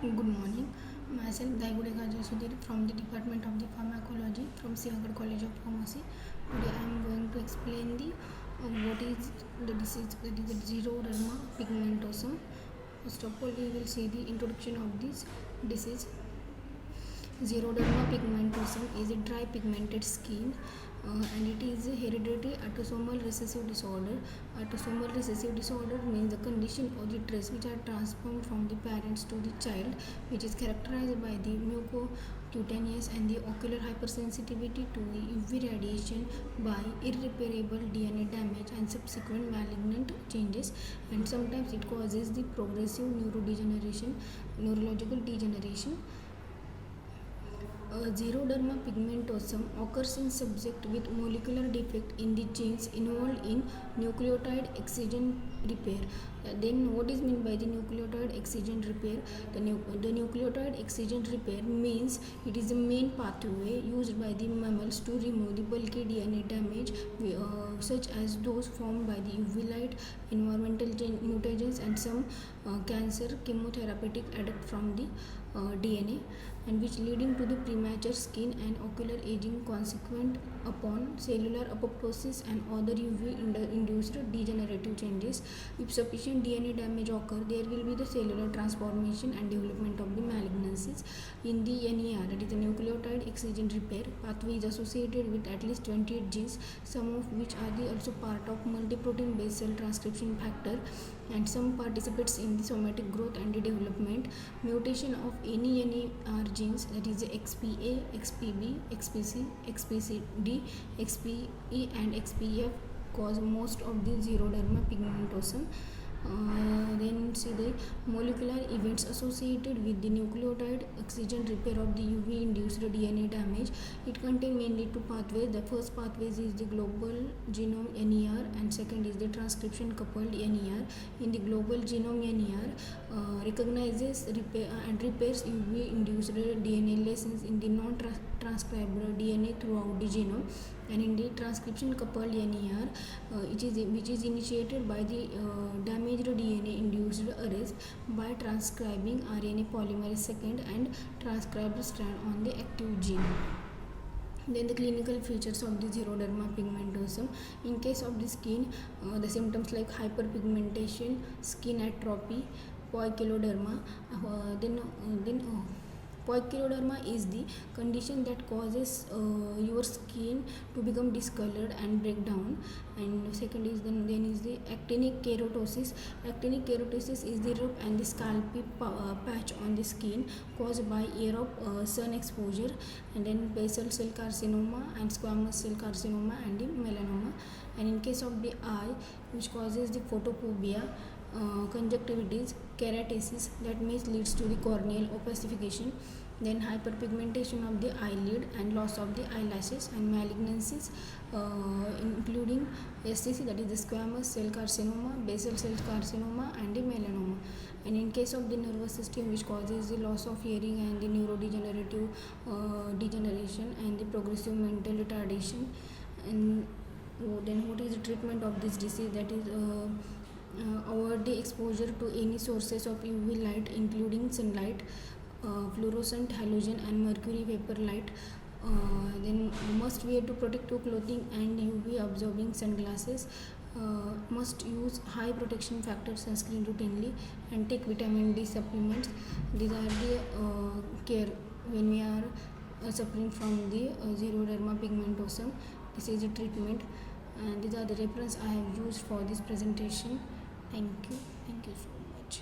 Good morning. Myself Daigude Gajasudhir from the Department of the Pharmacology from Siagar College of Pharmacy. Today I am going to explain the what is the disease, that is the xeroderma pigmentosum. First of all, we will see the introduction of this disease. Xeroderma pigmentosum is a dry pigmented skin and it is a hereditary autosomal recessive disorder. Autosomal recessive disorder means the condition or the traits which are transformed from the parents to the child, which is characterized by the mucocutaneous and the ocular hypersensitivity to the UV radiation by irreparable DNA damage and subsequent malignant changes, and sometimes it causes the progressive neurological degeneration. Xeroderma pigmentosum occurs in subject with molecular defect in the genes involved in nucleotide excision repair. Then what is meant by the nucleotide excision repair? The nucleotide excision repair means it is the main pathway used by the mammals to remove the bulky DNA damage such as those formed by the UV light, environmental mutagens, and some cancer chemotherapeutic adapt from the DNA, and which leading to the premature skin and ocular aging consequent upon cellular apoptosis and other UV induced degenerative changes. If sufficient DNA damage occur, there will be the cellular transformation and development of the malignancies. In the NER, that is the nucleotide excision repair pathway, is associated with at least 28 genes, some of which are the also part of multiprotein based cell transcription factor, and some participates in the somatic growth and the development. Mutation of any NER genes, that is the XPA, XPB, XPC, XPCD, XPE, and XPF, cause most of the xeroderma pigmentosum. Then see the molecular events associated with the nucleotide excision repair of the UV induced DNA damage. It contains mainly two pathways. The first pathways is the global genome NER, and second is the transcription coupled NER. In the global genome NER recognizes and repairs UV induced DNA lessons in the non-transcribed DNA throughout the genome, and in the transcription coupled NER which is initiated by the damaged DNA induced arrest by transcribing RNA polymerase second and transcribed strand on the active gene. Then the clinical features of the xeroderma pigmentosum. In case of the skin, the symptoms like hyperpigmentation, skin atrophy, poikiloderma. Poikiloderma is the condition that causes your skin to become discolored and break down. And second is then is the actinic keratosis. Actinic keratosis is the rough and the scalpy patch on the skin caused by air of sun exposure. And then basal cell carcinoma and squamous cell carcinoma and the melanoma. And in case of the eye, which causes the photophobia, conjunctivitis, keratosis, that means leads to the corneal opacification. Then hyperpigmentation of the eyelid and loss of the eyelashes, and malignancies including SCC, that is the squamous cell carcinoma, basal cell carcinoma, and the melanoma. And in case of the nervous system, which causes the loss of hearing and the neurodegenerative degeneration and the progressive mental retardation. And then what is the treatment of this disease? That is avoid the exposure to any sources of UV light including sunlight, fluorescent halogen and mercury vapor light. Then must wear to protective clothing and UV absorbing sunglasses. Must use high protection factor sunscreen routinely and take vitamin D supplements. These are the care when we are suffering from the xeroderma pigmentosum. This is the treatment, and these are the reference I have used for this presentation. Thank you so much.